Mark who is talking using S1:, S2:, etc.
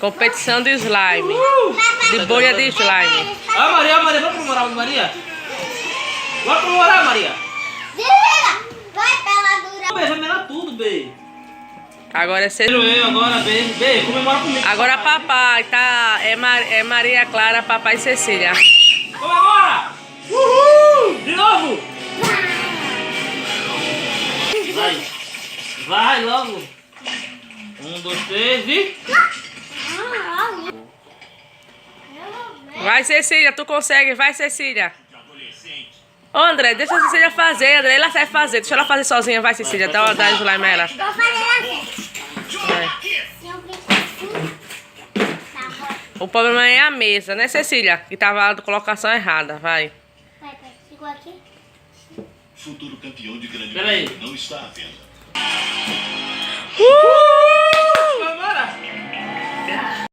S1: Competição de slime. De bolha de slime.
S2: Ah, Maria, vamos comemorar, Maria. Vamos comemorar, Maria.
S3: Vai pela dura.
S2: Vai melar tudo, bê.
S1: Agora é ser...
S2: Agora, bê, comemora comigo.
S1: Agora papai, tá? É Maria Clara, papai e Cecília.
S2: Comemora! Uhul! De novo! Vai logo. 1, 2, 3 e...
S1: Vai, Cecília, tu consegue. Vai, Cecília. Ô, André, deixa a Cecília fazer, André. Ela sabe fazer. Deixa ela fazer sozinha. Vai, Cecília. Dá uma dar slime a ela.
S3: Vou fazer assim.
S1: O problema é a mesa, né, Cecília? Que tava a colocação errada. Vai.
S3: Vai, segura aqui.
S4: Futuro campeão de grande
S2: Peraí.
S4: prêmio não está à venda.
S2: Comemora!